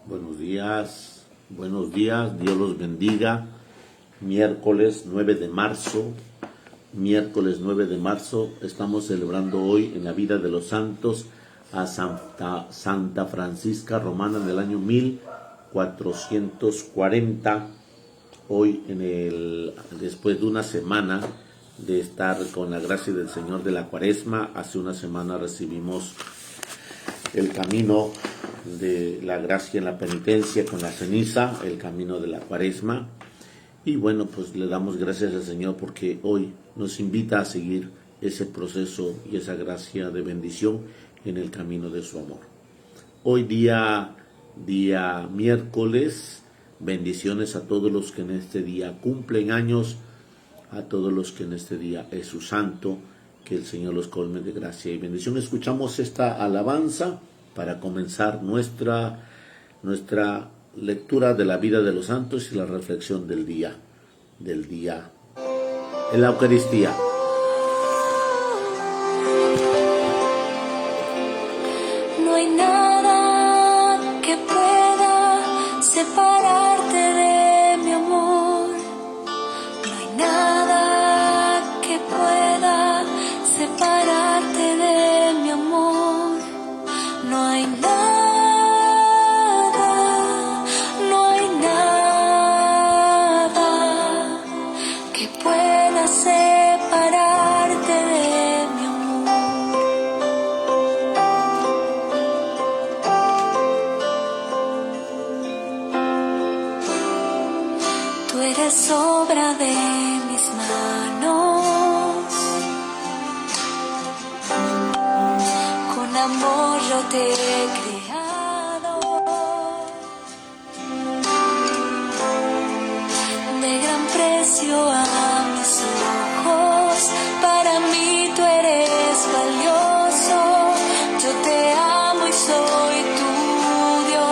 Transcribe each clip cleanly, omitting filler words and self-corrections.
buenos días, Dios los bendiga. Miércoles 9 de marzo, estamos celebrando hoy en la vida de los santos a Santa Francisca Romana en el año 1440. Hoy, después de una semana de estar con la gracia del Señor de la Cuaresma, hace una semana recibimos el camino de la gracia en la penitencia con la ceniza, el camino de la Cuaresma. Y bueno, pues le damos gracias al Señor porque hoy nos invita a seguir ese proceso y esa gracia de bendición en el camino de su amor. Hoy día miércoles, bendiciones a todos los que en este día cumplen años, a todos los que en este día es su santo, que el Señor los colme de gracia y bendición. Escuchamos esta alabanza para comenzar nuestra lectura de la vida de los santos y la reflexión del día en la Eucaristía. No hay nada que pueda separarte de mi amor. No hay nada que pueda separarte de mi amor. No hay nada que pueda separarte de mi amor. Tú eres obra de mis manos, con amor yo te he creado, de gran precio a mis ojos, para mí tú eres valioso, yo te amo y soy tu Dios.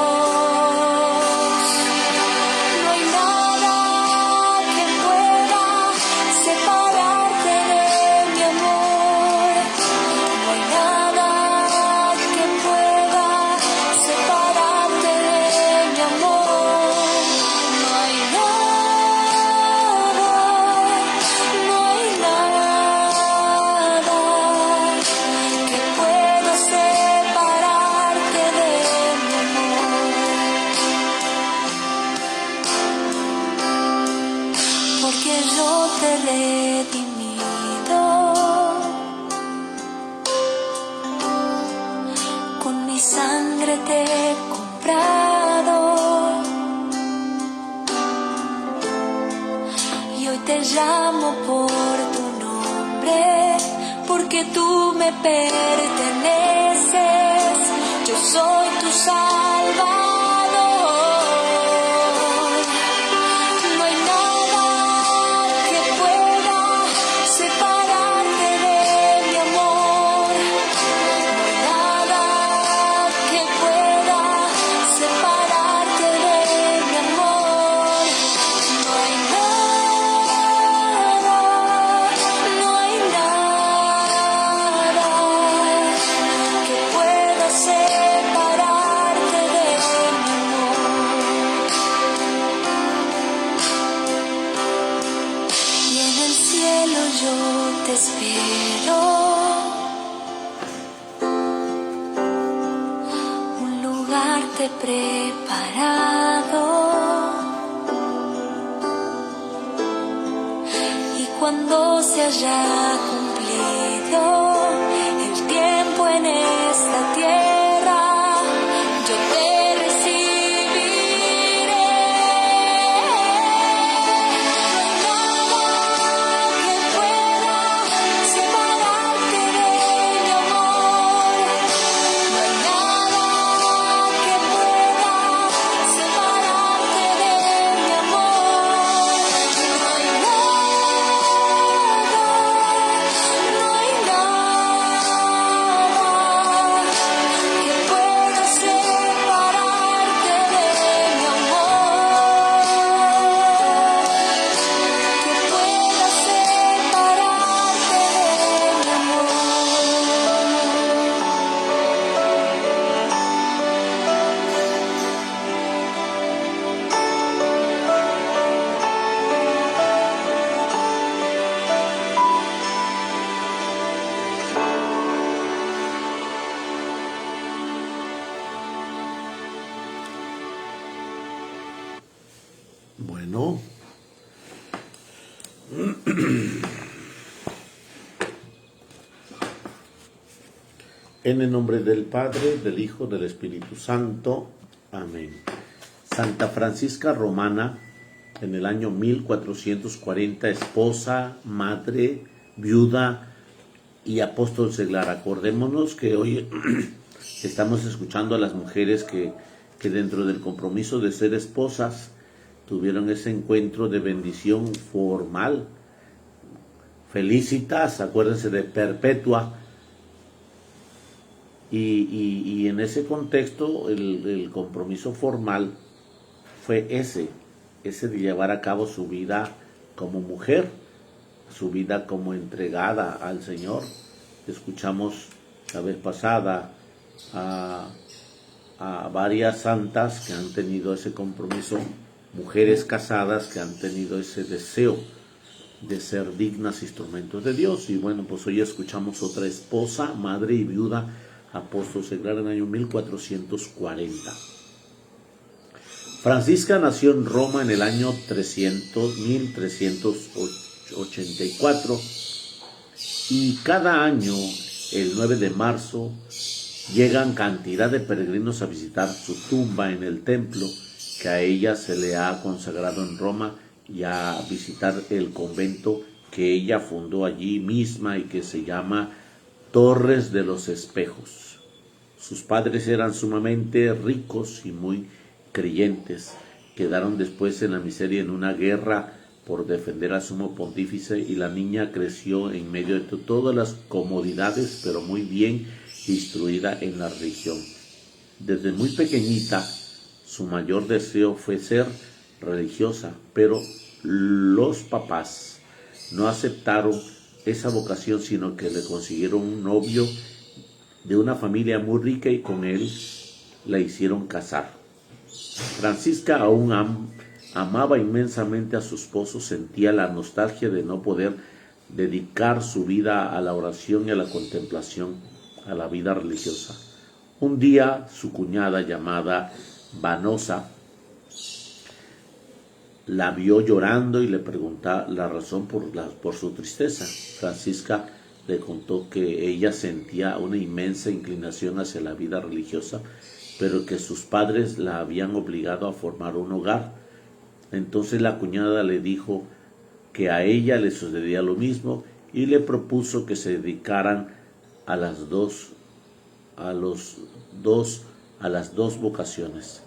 No hay nada que pueda separarte de mi amor. No hay nada que pueda separarte de mi amor. No hay nada que pueda separarte de mi amor. Porque yo te he redimido, con mi sangre te he comprado, y hoy te llamo por tu nombre, porque tú me perteneces, yo soy tu Salvador. No hay nada que pueda separarte de mi amor. No hay nada que pueda separarte de mi amor. No hay nada que pueda separarte de mi amor. Y en el cielo yo te espero, un lugar te he preparado, y cuando se haya cumplido el tiempo en esta tierra, yo te recibiré. No hay nada que pueda separarte de mi amor. No hay nada que pueda separarte de mi amor. No hay nada Bueno, en el nombre del Padre, del Hijo, del Espíritu Santo. Amén. Santa Francisca Romana, en el año 1440, esposa, madre, viuda y apóstol seglar. Acordémonos que hoy estamos escuchando a las mujeres que dentro del compromiso de ser esposas tuvieron ese encuentro de bendición formal. Felicitas, acuérdense de Perpetua. Y en ese contexto el compromiso formal fue ese de llevar a cabo su vida como mujer, su vida como entregada al Señor. Escuchamos la vez pasada a varias santas que han tenido ese compromiso, mujeres casadas que han tenido ese deseo de ser dignas instrumentos de Dios. Y bueno, pues hoy escuchamos otra esposa, madre y viuda, apóstol seglar en el año 1440. Francisca nació en Roma en el año 1384 y cada año, el 9 de marzo, llegan cantidad de peregrinos a visitar su tumba en el templo que a ella se le ha consagrado en Roma y a visitar el convento que ella fundó allí misma y que se llama Torres de los Espejos. Sus padres eran sumamente ricos y muy creyentes. Quedaron después en la miseria en una guerra por defender al sumo pontífice y la niña creció en medio de todas las comodidades, pero muy bien instruida en la religión. Desde muy pequeñita, su mayor deseo fue ser religiosa, pero los papás no aceptaron esa vocación, sino que le consiguieron un novio de una familia muy rica y con él la hicieron casar. Francisca aún amaba inmensamente a su esposo, sentía la nostalgia de no poder dedicar su vida a la oración y a la contemplación, a la vida religiosa. Un día su cuñada llamada Vanosa la vio llorando y le preguntó la razón por su tristeza. Francisca le contó que ella sentía una inmensa inclinación hacia la vida religiosa, pero que sus padres la habían obligado a formar un hogar. Entonces la cuñada le dijo que a ella le sucedía lo mismo y le propuso que se dedicaran a las dos vocaciones: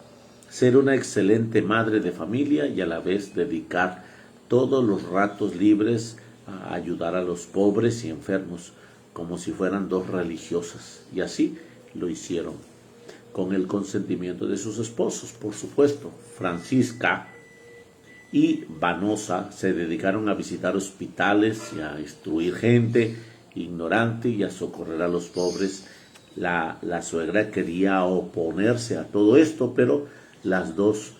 ser una excelente madre de familia y a la vez dedicar todos los ratos libres a ayudar a los pobres y enfermos, como si fueran dos religiosas. Y así lo hicieron, con el consentimiento de sus esposos, por supuesto. Francisca y Vanosa se dedicaron a visitar hospitales y a instruir gente ignorante y a socorrer a los pobres. La suegra quería oponerse a todo esto, pero los dos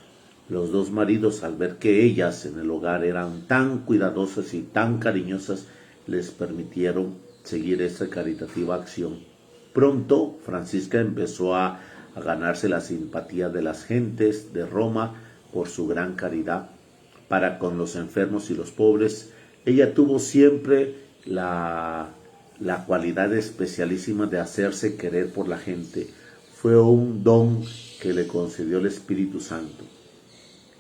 maridos, al ver que ellas en el hogar eran tan cuidadosas y tan cariñosas, les permitieron seguir esa caritativa acción. Pronto, Francisca empezó a ganarse la simpatía de las gentes de Roma por su gran caridad para con los enfermos y los pobres. Ella tuvo siempre la cualidad especialísima de hacerse querer por la gente. Fue un don que le concedió el Espíritu Santo.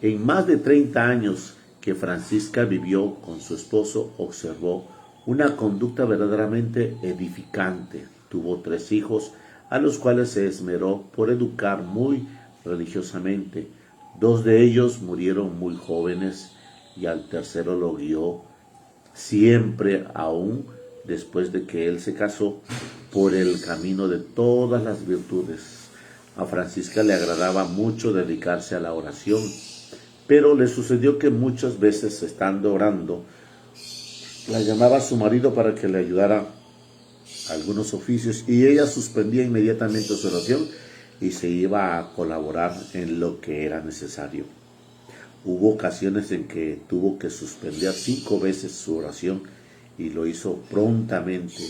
En más de 30 años que Francisca vivió con su esposo, observó una conducta verdaderamente edificante. Tuvo 3 hijos, a los cuales se esmeró por educar muy religiosamente. 2 de ellos murieron muy jóvenes y al tercero lo guió siempre, aún después de que él se casó, por el camino de todas las virtudes. A Francisca le agradaba mucho dedicarse a la oración, pero le sucedió que muchas veces, estando orando, la llamaba a su marido para que le ayudara a algunos oficios y ella suspendía inmediatamente su oración y se iba a colaborar en lo que era necesario. Hubo ocasiones en que tuvo que suspender 5 veces su oración y lo hizo prontamente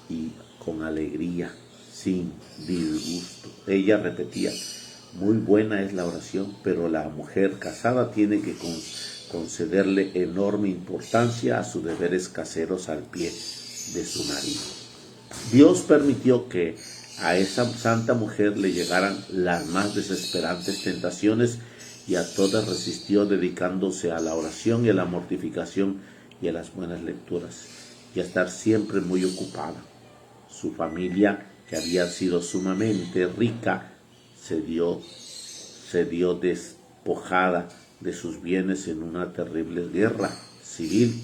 y con alegría, sin disgusto. Ella repetía: Muy buena es la oración, pero la mujer casada tiene que concederle enorme importancia a sus deberes caseros al pie de su marido. Dios permitió que a esa santa mujer le llegaran las más desesperantes tentaciones y a todas resistió dedicándose a la oración y a la mortificación y a las buenas lecturas y a estar siempre muy ocupada. Su familia, que había sido sumamente rica, se dio despojada de sus bienes en una terrible guerra civil.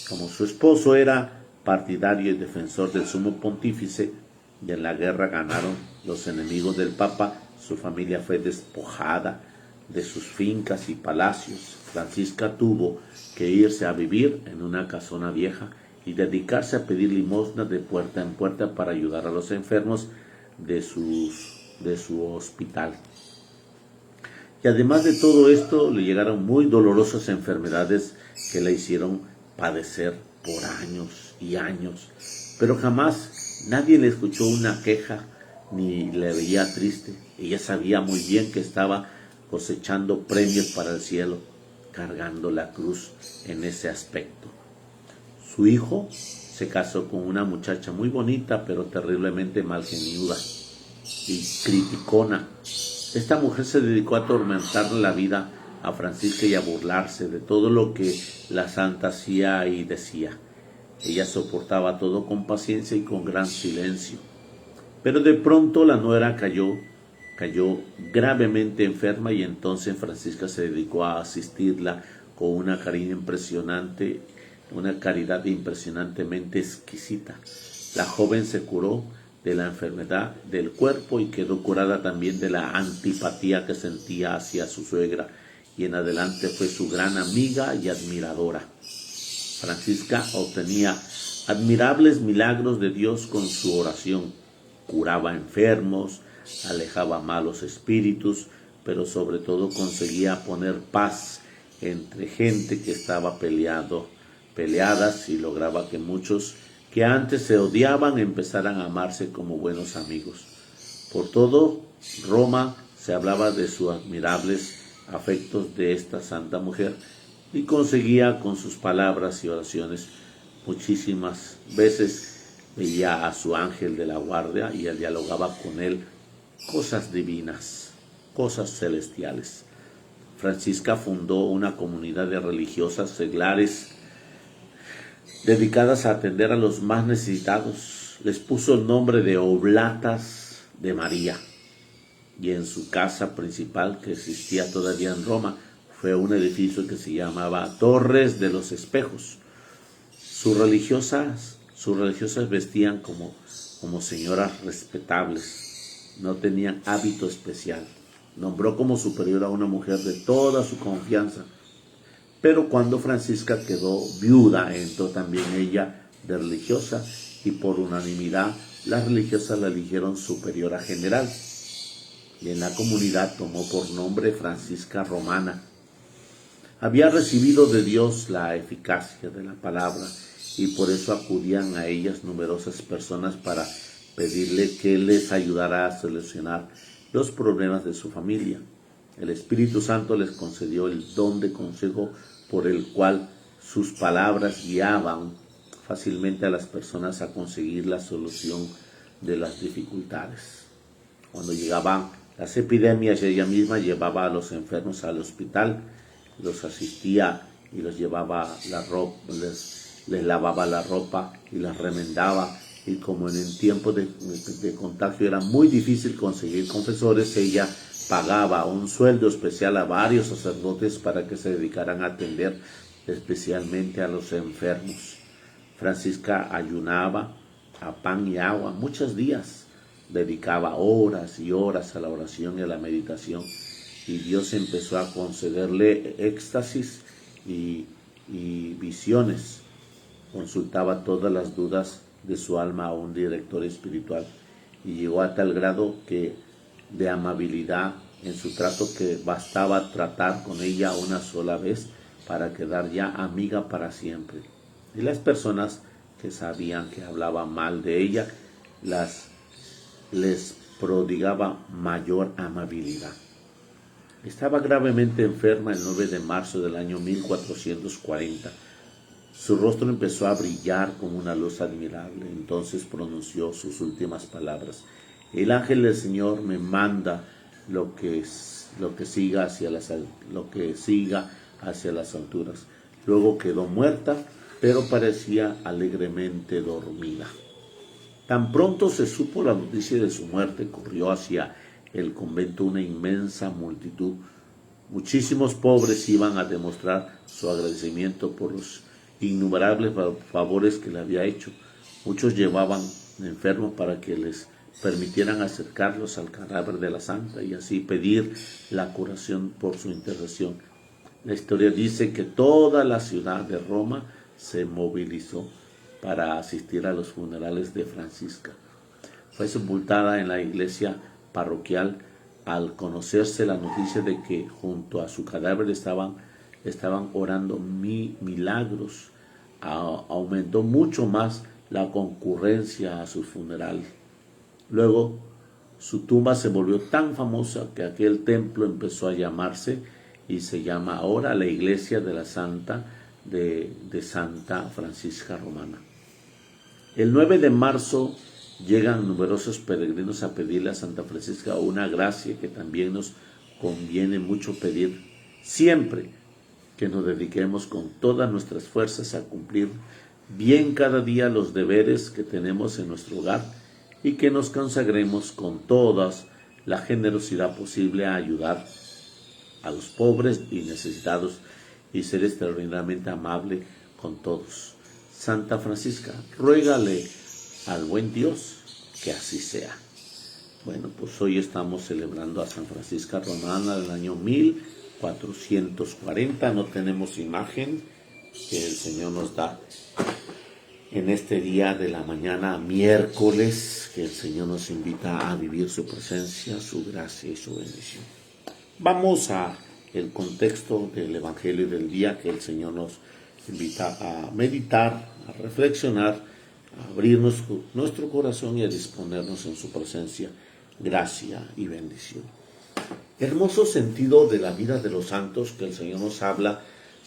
Como su esposo era partidario y defensor del sumo pontífice, y en la guerra ganaron los enemigos del Papa, su familia fue despojada de sus fincas y palacios. Francisca tuvo que irse a vivir en una casona vieja y dedicarse a pedir limosna de puerta en puerta para ayudar a los enfermos de su hospital. Y además de todo esto, le llegaron muy dolorosas enfermedades que la hicieron padecer por años y años. Pero jamás nadie le escuchó una queja ni le veía triste. Ella sabía muy bien que estaba cosechando premios para el cielo, cargando la cruz en ese aspecto. Su hijo se casó con una muchacha muy bonita, pero terriblemente malgeniuda y criticona. Esta mujer se dedicó a atormentarle la vida a Francisca y a burlarse de todo lo que la santa hacía y decía. Ella soportaba todo con paciencia y con gran silencio. Pero de pronto la nuera cayó gravemente enferma y entonces Francisca se dedicó a asistirla con una caridad impresionantemente exquisita. La joven se curó de la enfermedad del cuerpo y quedó curada también de la antipatía que sentía hacia su suegra, y en adelante fue su gran amiga y admiradora. Francisca obtenía admirables milagros de Dios con su oración. Curaba enfermos, alejaba malos espíritus, pero sobre todo conseguía poner paz entre gente que estaba peleadas, y lograba que muchos que antes se odiaban empezaran a amarse como buenos amigos. Por todo Roma se hablaba de sus admirables afectos de esta santa mujer y conseguía con sus palabras y oraciones. Muchísimas veces veía a su ángel de la guardia y él dialogaba con él cosas divinas, cosas celestiales. Francisca fundó una comunidad de religiosas seglares dedicadas a atender a los más necesitados. Les puso el nombre de Oblatas de María. Y en su casa principal, que existía todavía en Roma, fue un edificio que se llamaba Torres de los Espejos. Sus religiosas vestían como señoras respetables. No tenían hábito especial. Nombró como superior a una mujer de toda su confianza. Pero cuando Francisca quedó viuda, entró también ella de religiosa, y por unanimidad las religiosas la eligieron superiora general. Y en la comunidad tomó por nombre Francisca Romana. Había recibido de Dios la eficacia de la palabra, y por eso acudían a ellas numerosas personas para pedirle que les ayudara a solucionar los problemas de su familia. El Espíritu Santo les concedió el don de consejo por el cual sus palabras guiaban fácilmente a las personas a conseguir la solución de las dificultades. Cuando llegaban las epidemias, ella misma llevaba a los enfermos al hospital, los asistía y los llevaba la ropa, les lavaba la ropa y las remendaba. Y como en el tiempo de contagio era muy difícil conseguir confesores, ella pagaba un sueldo especial a varios sacerdotes para que se dedicaran a atender especialmente a los enfermos. Francisca ayunaba a pan y agua muchos días, dedicaba horas y horas a la oración y a la meditación, y Dios empezó a concederle éxtasis y visiones. Consultaba todas las dudas de su alma a un director espiritual, y llegó a tal grado de amabilidad en su trato que bastaba tratar con ella una sola vez para quedar ya amiga para siempre. Y las personas que sabían que hablaba mal de ella les prodigaba mayor amabilidad. Estaba gravemente enferma el 9 de marzo del año 1440. Su rostro empezó a brillar como una luz admirable. Entonces pronunció sus últimas palabras. El ángel del Señor me manda lo que siga hacia las alturas. Luego quedó muerta, pero parecía alegremente dormida. Tan pronto se supo la noticia de su muerte, corrió hacia el convento una inmensa multitud. Muchísimos pobres iban a demostrar su agradecimiento por los innumerables favores que le había hecho. Muchos llevaban enfermos para que les permitieran acercarlos al cadáver de la santa y así pedir la curación por su intercesión. La historia dice que toda la ciudad de Roma se movilizó para asistir a los funerales de Francisca. Fue sepultada en la iglesia parroquial. Al conocerse la noticia de que junto a su cadáver estaban orando milagros, aumentó mucho más la concurrencia a su funeral. Luego, su tumba se volvió tan famosa que aquel templo empezó a llamarse y se llama ahora la iglesia de la Santa de Santa Francisca Romana. El 9 de marzo llegan numerosos peregrinos a pedirle a Santa Francisca una gracia que también nos conviene mucho pedir siempre, que nos dediquemos con todas nuestras fuerzas a cumplir bien cada día los deberes que tenemos en nuestro hogar y que nos consagremos con toda la generosidad posible a ayudar a los pobres y necesitados y ser extraordinariamente amable con todos. Santa Francisca, ruégale al buen Dios que así sea. Bueno, pues hoy estamos celebrando a San Francisca Romana del año 1440. No tenemos imagen que el Señor nos da en este día de la mañana, miércoles, que el Señor nos invita a vivir su presencia, su gracia y su bendición. Vamos a el contexto del Evangelio del día que el Señor nos invita a meditar, a reflexionar, a abrirnos nuestro corazón y a disponernos en su presencia, gracia y bendición. Hermoso sentido de la vida de los santos que el Señor nos habla,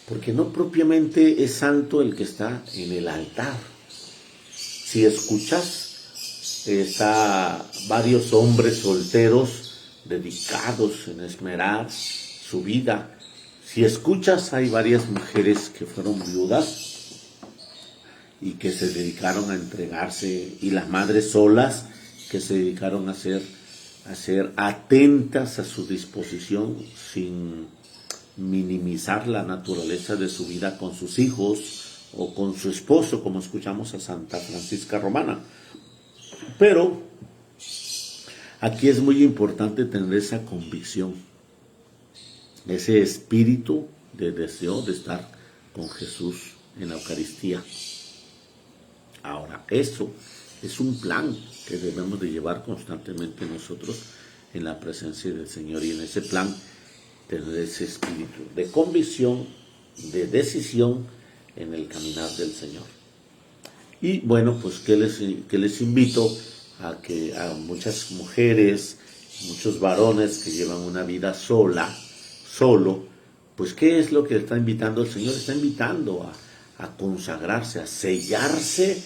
porque no propiamente es santo el que está en el altar. Si escuchas, está varios hombres solteros dedicados en esmerar su vida. Si escuchas, hay varias mujeres que fueron viudas y que se dedicaron a entregarse, y las madres solas que se dedicaron a ser atentas a su disposición sin minimizar la naturaleza de su vida con sus hijos o con su esposo, como escuchamos a Santa Francisca Romana. Pero aquí es muy importante tener esa convicción, ese espíritu de deseo de estar con Jesús en la Eucaristía. Ahora, eso es un plan que debemos de llevar constantemente nosotros en la presencia del Señor, y en ese plan tener ese espíritu de convicción, de decisión en el caminar del Señor. Y bueno, pues que les invito a que a muchas mujeres, muchos varones que llevan una vida solo, pues ¿qué es lo que está invitando el Señor? Está invitando a consagrarse, a sellarse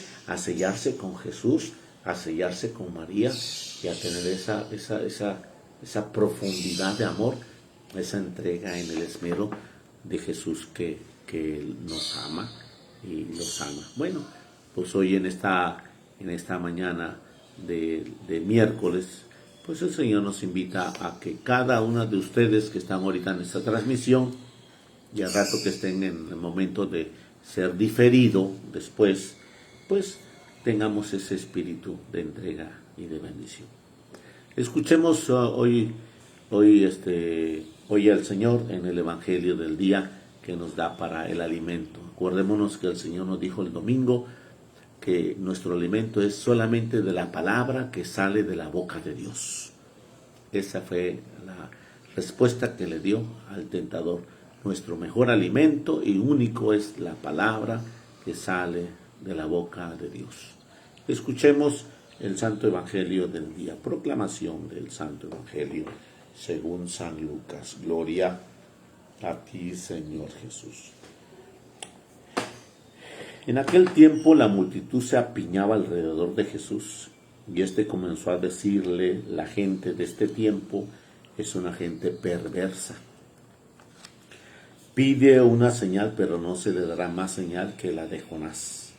con Jesús, a sellarse con María y a tener esa profundidad de amor, esa entrega en el esmero de Jesús que Él nos ama y los ama. Bueno, pues hoy en esta mañana de miércoles, pues el Señor nos invita a que cada una de ustedes que están ahorita en esta transmisión y al rato que estén en el momento de ser diferido después, pues tengamos ese espíritu de entrega y de bendición. Escuchemos hoy al Señor en el Evangelio del día que nos da para el alimento. Acordémonos que el Señor nos dijo el domingo que nuestro alimento es solamente de la palabra que sale de la boca de Dios. Esa fue la respuesta que le dio al tentador. Nuestro mejor alimento y único es la palabra que sale de la boca de Dios. Escuchemos El Santo Evangelio del día. Proclamación del Santo Evangelio según San Lucas. Gloria a ti, Señor Jesús. En aquel tiempo la multitud se apiñaba alrededor de Jesús, y éste comenzó a decirle: la gente de este tiempo es una gente perversa. Pide una señal, pero no se le dará más señal que la de Jonás.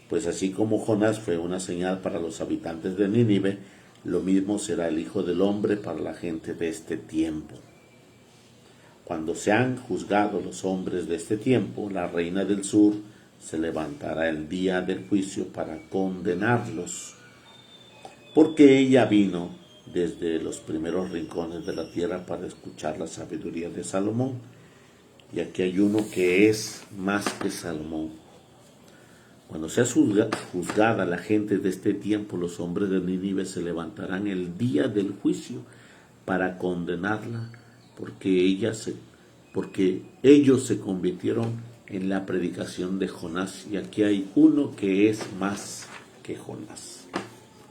Pues así como Jonás fue una señal para los habitantes de Nínive, lo mismo será el Hijo del Hombre para la gente de este tiempo. Cuando sean juzgados los hombres de este tiempo, la reina del sur se levantará el día del juicio para condenarlos, porque ella vino desde los primeros rincones de la tierra para escuchar la sabiduría de Salomón. Y aquí hay uno que es más que Salomón. Cuando sea juzgada la gente de este tiempo, los hombres de Nínive se levantarán el día del juicio para condenarla, porque ellos se convirtieron en la predicación de Jonás. Y aquí hay uno que es más que Jonás.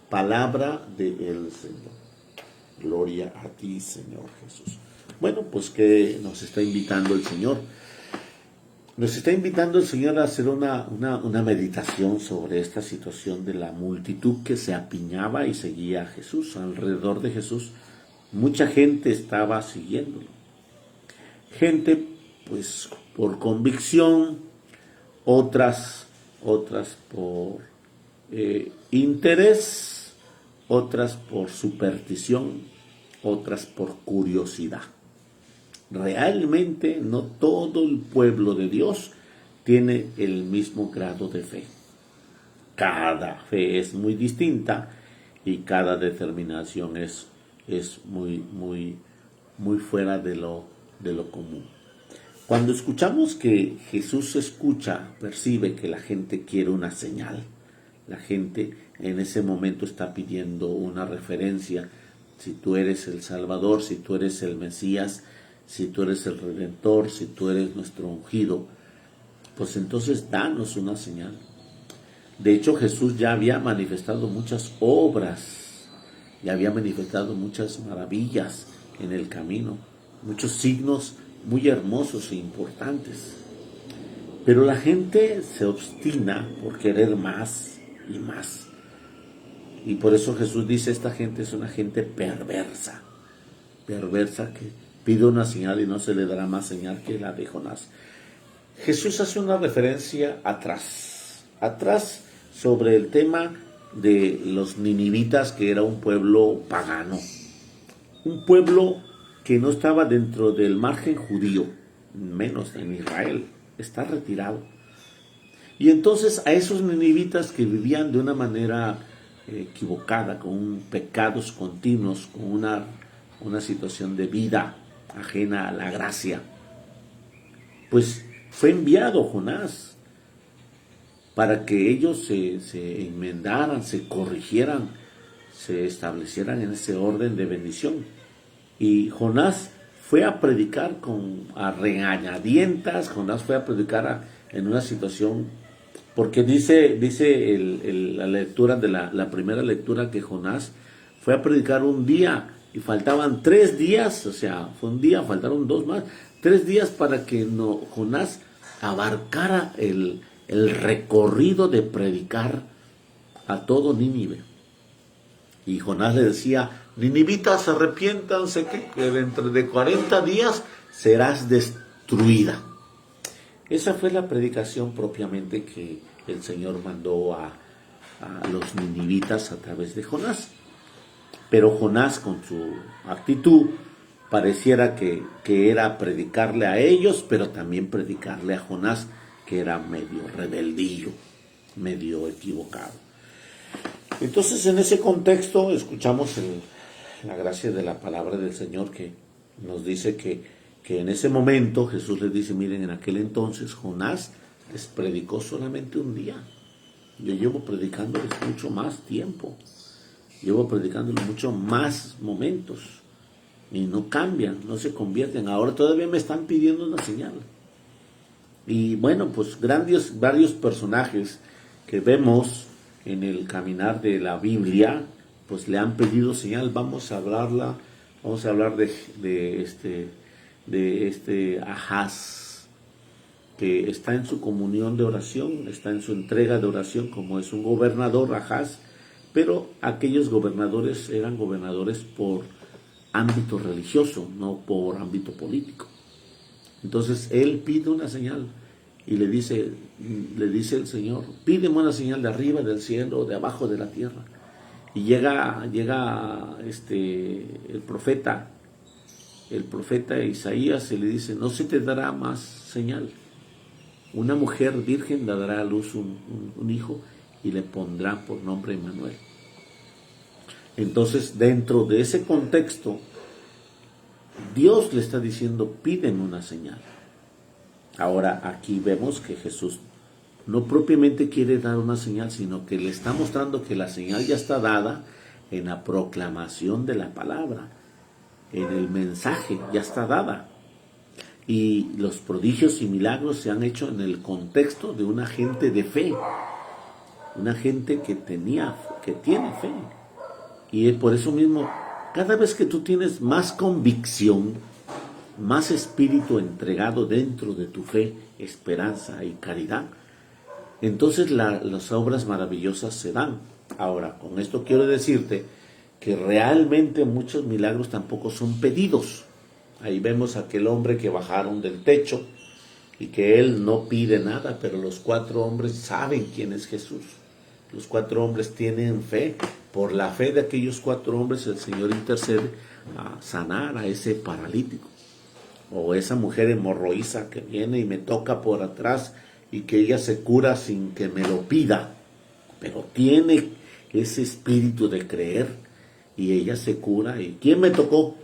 Palabra del Señor. Gloria a ti, Señor Jesús. Bueno, pues que nos está invitando el Señor. Nos está invitando el Señor a hacer una meditación sobre esta situación de la multitud que se apiñaba y seguía a Jesús. Alrededor de Jesús mucha gente estaba siguiéndolo. Gente pues por convicción, otras por interés, otras por superstición, otras por curiosidad. Realmente no todo el pueblo de Dios tiene el mismo grado de fe. Cada fe es muy distinta y cada determinación es muy fuera de lo común. Cuando escuchamos que Jesús percibe que la gente quiere una señal, la gente en ese momento está pidiendo una referencia. Si tú eres el Salvador, si tú eres el Mesías, si tú eres el Redentor, si tú eres nuestro ungido, pues entonces danos una señal. De hecho, Jesús ya había manifestado muchas obras, ya había manifestado muchas maravillas en el camino, muchos signos muy hermosos e importantes. Pero la gente se obstina por querer más y más. Y por eso Jesús dice: esta gente es una gente perversa que pide una señal y no se le dará más señal que la de Jonás. Jesús hace una referencia atrás sobre el tema de los ninivitas, que era un pueblo pagano, un pueblo que no estaba dentro del margen judío, menos en Israel, está retirado. Y entonces a esos ninivitas que vivían de una manera equivocada, con pecados continuos, con una situación de vida ajena a la gracia, pues fue enviado Jonás para que ellos se enmendaran, se corrigieran, se establecieran en ese orden de bendición. Y Jonás fue a predicar a regañadientas. Jonás fue a predicar en una situación, porque dice la lectura de la primera lectura, que Jonás fue a predicar un día y faltaban 3 días, o sea, fue un día, faltaron 2 más, 3 días para que Jonás abarcara el recorrido de predicar a todo Nínive. Y Jonás le decía: ninivitas, arrepiéntanse, que dentro de 40 días serás destruida. Esa fue la predicación propiamente que el Señor mandó a los ninivitas a través de Jonás. Pero Jonás, con su actitud, pareciera que era predicarle a ellos, pero también predicarle a Jonás, que era medio rebeldillo, medio equivocado. Entonces, en ese contexto escuchamos la gracia de la palabra del Señor, que nos dice que en ese momento Jesús les dice: miren, en aquel entonces Jonás les predicó solamente un día. Yo llevo predicándoles mucho más tiempo, llevo predicándoles mucho más momentos, y no cambian, no se convierten. Ahora todavía me están pidiendo una señal. Y bueno, pues varios personajes que vemos en el caminar de la Biblia, pues le han pedido señal. Vamos a hablar de este Ahaz, que está en su comunión de oración, está en su entrega de oración, como es un gobernador Ahaz, pero aquellos gobernadores eran gobernadores por ámbito religioso, no por ámbito político. Entonces él pide una señal y le dice el Señor: pídeme una señal de arriba del cielo, de abajo de la tierra. Y llega el profeta Isaías, y le dice: no se te dará más señal. Una mujer virgen dará a luz un hijo y le pondrá por nombre Emmanuel. Entonces, dentro de ese contexto, Dios le está diciendo: pídeme una señal. Ahora, aquí vemos que Jesús no propiamente quiere dar una señal, sino que le está mostrando que la señal ya está dada en la proclamación de la palabra, en el mensaje, ya está dada. Y los prodigios y milagros se han hecho en el contexto de una gente de fe, una gente que tiene fe. Y por eso mismo, cada vez que tú tienes más convicción, más espíritu entregado dentro de tu fe, esperanza y caridad, entonces las obras maravillosas se dan. Ahora, con esto quiero decirte que realmente muchos milagros tampoco son pedidos. Ahí vemos a aquel hombre que bajaron del techo y que él no pide nada, pero los 4 hombres saben quién es Jesús. Los 4 hombres tienen fe. Por la fe de aquellos 4 hombres el Señor intercede a sanar a ese paralítico. O esa mujer hemorroísa que viene y me toca por atrás y que ella se cura sin que me lo pida, pero tiene ese espíritu de creer y ella se cura. ¿Y quién me tocó?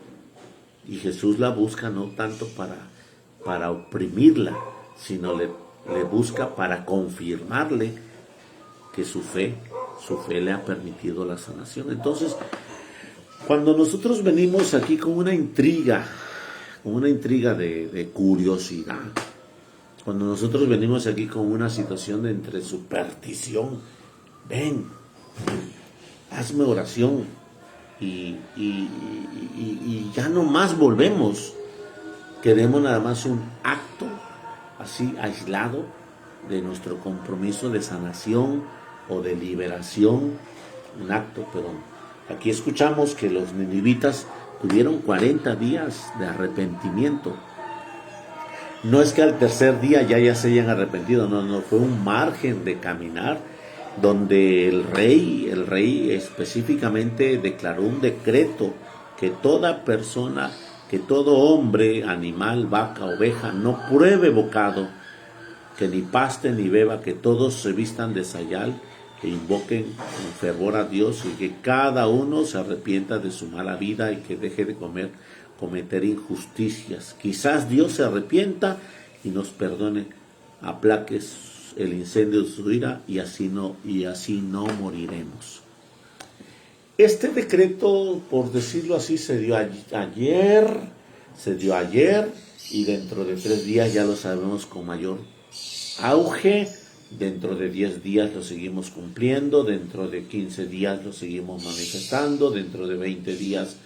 Y Jesús la busca no tanto para oprimirla, sino le busca para confirmarle que su fe le ha permitido la sanación. Entonces, cuando nosotros venimos aquí con una intriga de curiosidad, cuando nosotros venimos aquí con una situación de entre superstición, ven, hazme oración, y ya no más volvemos. Queremos nada más un acto así aislado de nuestro compromiso de sanación o de liberación, un acto. Pero aquí escuchamos que los ninivitas tuvieron 40 días de arrepentimiento. No es que al tercer día ya se hayan arrepentido, no, fue un margen de caminar donde el rey específicamente declaró un decreto que toda persona, que todo hombre, animal, vaca, oveja, no pruebe bocado, que ni paste ni beba, que todos se vistan de sayal, que invoquen con fervor a Dios y que cada uno se arrepienta de su mala vida y que deje de cometer injusticias. Quizás Dios se arrepienta y nos perdone, aplaque el incendio de su ira y así no moriremos. Este decreto, por decirlo así, se dio ayer y dentro de 3 días ya lo sabemos con mayor auge. Dentro de 10 días lo seguimos cumpliendo, dentro de 15 días lo seguimos manifestando, dentro de 20 días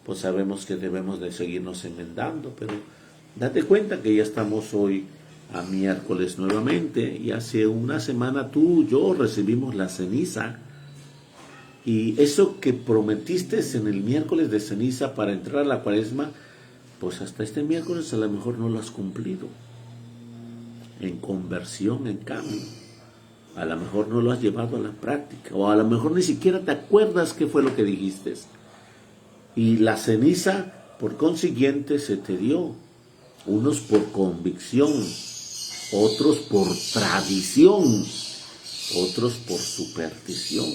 pues sabemos que debemos de seguirnos enmendando, pero date cuenta que ya estamos hoy a miércoles nuevamente, y hace una semana tú y yo recibimos la ceniza, y eso que prometiste en el miércoles de ceniza para entrar a la Cuaresma, pues hasta este miércoles a lo mejor no lo has cumplido. En conversión, en cambio, a lo mejor no lo has llevado a la práctica, o a lo mejor ni siquiera te acuerdas qué fue lo que dijiste. Y la ceniza, por consiguiente, se te dio. Unos por convicción, otros por tradición, otros por superstición.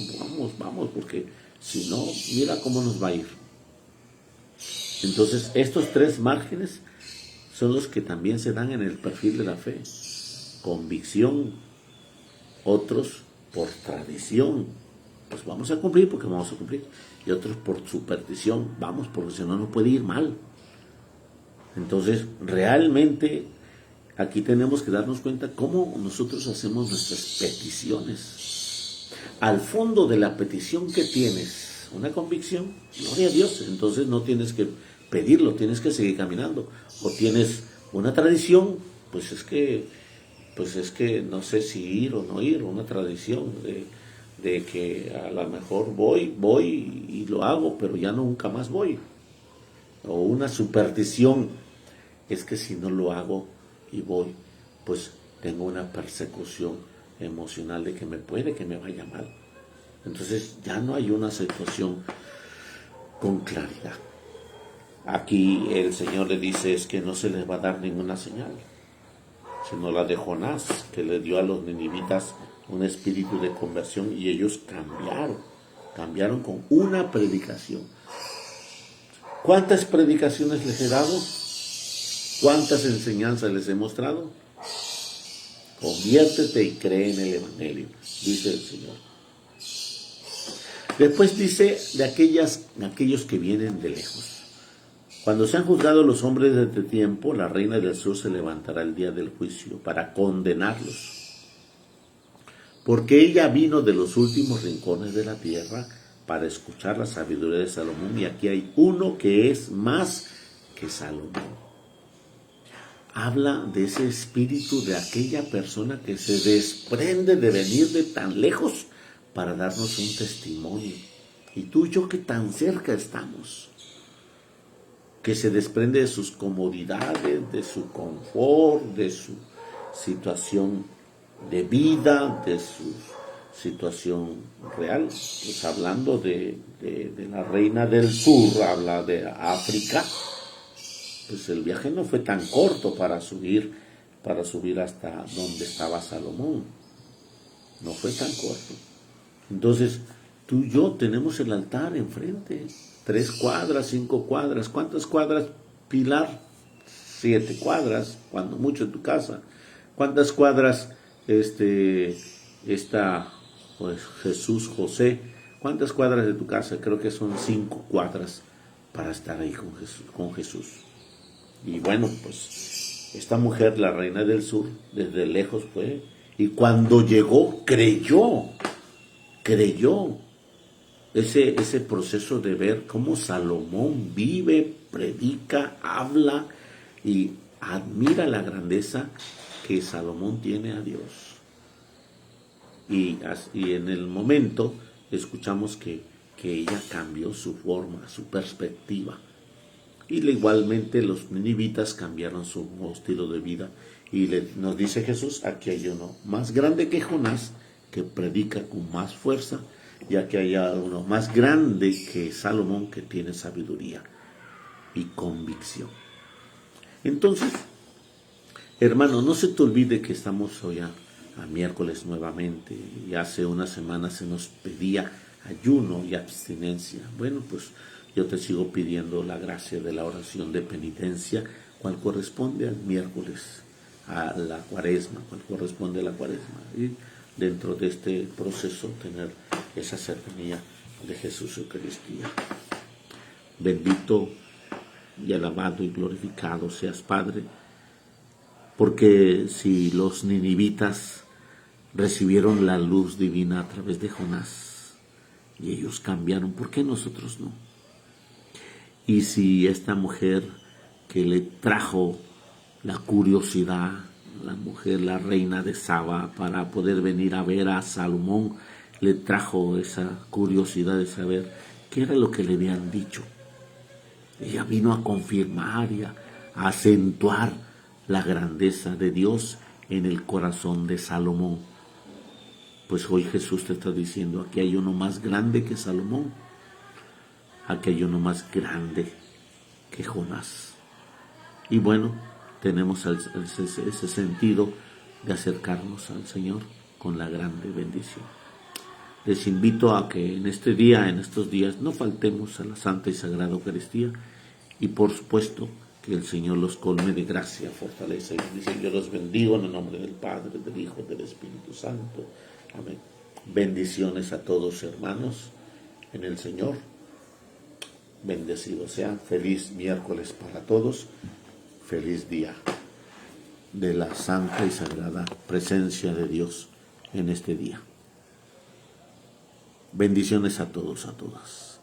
Vamos, porque si no, mira cómo nos va a ir. Entonces, estos 3 márgenes son los que también se dan en el perfil de la fe. Convicción, otros por tradición, pues vamos a cumplir porque vamos a cumplir, y otros por superstición, vamos, porque si no, no puede ir mal. Entonces, realmente aquí tenemos que darnos cuenta cómo nosotros hacemos nuestras peticiones. al fondo de la petición que tienes una convicción, gloria a Dios, entonces no tienes que pedirlo, tienes que seguir caminando. O tienes una tradición, pues es que no sé si ir o no ir, una tradición de que a lo mejor voy y lo hago, pero ya nunca más voy. O una superstición, es que si no lo hago y voy, pues tengo una persecución emocional de que me vaya mal. Entonces ya no hay una situación con claridad. Aquí el Señor le dice es que no se les va a dar ninguna señal, sino la de Jonás, que le dio a los ninivitas un espíritu de conversión y ellos cambiaron con una predicación. ¿Cuántas predicaciones les he dado? ¿Cuántas enseñanzas les he mostrado? Conviértete y cree en el Evangelio, dice el Señor. Después dice de aquellos que vienen de lejos. Cuando sean juzgados los hombres de este tiempo, la reina del sur se levantará el día del juicio para condenarlos. Porque ella vino de los últimos rincones de la tierra para escuchar la sabiduría de Salomón, y aquí hay uno que es más que Salomón. Habla de ese espíritu de aquella persona que se desprende de venir de tan lejos para darnos un testimonio. Y tú y yo que tan cerca estamos, que se desprende de sus comodidades, de su confort, de su situación de vida, de su situación real. Pues hablando de la reina del sur, habla de África, pues el viaje no fue tan corto para subir hasta donde estaba Salomón. No fue tan corto. Entonces, tú y yo tenemos el altar enfrente. 3 cuadras, 5 cuadras. ¿Cuántas cuadras, Pilar? 7 cuadras, cuando mucho en tu casa. ¿Cuántas cuadras está pues Jesús, José? ¿Cuántas cuadras de tu casa? Creo que son 5 cuadras para estar ahí con Jesús. Y bueno, pues esta mujer, la reina del sur, desde lejos fue, y cuando llegó, creyó. Ese proceso de ver cómo Salomón vive, predica, habla y admira la grandeza que Salomón tiene a Dios. Y en el momento escuchamos que ella cambió su forma, su perspectiva. Y igualmente los ninivitas cambiaron su estilo de vida. Y nos dice Jesús, aquí hay uno más grande que Jonás, que predica con más fuerza, y aquí hay uno más grande que Salomón, que tiene sabiduría y convicción. Entonces, hermano, no se te olvide que estamos hoy a miércoles nuevamente, y hace una semana se nos pedía ayuno y abstinencia. Bueno, pues yo te sigo pidiendo la gracia de la oración de penitencia, cual corresponde al miércoles, a la cuaresma, y dentro de este proceso tener esa cercanía de Jesús Eucaristía. Bendito y alabado y glorificado seas, Padre, porque si los ninivitas recibieron la luz divina a través de Jonás y ellos cambiaron, ¿por qué nosotros no? Y si esta mujer que le trajo la curiosidad, la mujer, la reina de Saba, para poder venir a ver a Salomón, le trajo esa curiosidad de saber qué era lo que le habían dicho. Ella vino a confirmar y a acentuar la grandeza de Dios en el corazón de Salomón. Pues hoy Jesús te está diciendo, aquí hay uno más grande que Salomón, aquí hay uno más grande que Jonás. Y bueno, tenemos ese sentido de acercarnos al Señor con la grande bendición. Les invito a que en estos días, no faltemos a la Santa y Sagrada Eucaristía, y por supuesto que el Señor los colme de gracia, fortaleza y bendición. Yo los bendigo en el nombre del Padre, del Hijo, del Espíritu Santo. Amén. Bendiciones a todos, hermanos, en el Señor. Bendecidos sean. Feliz miércoles para todos. Feliz día de la Santa y Sagrada presencia de Dios en este día. Bendiciones a todos, a todas.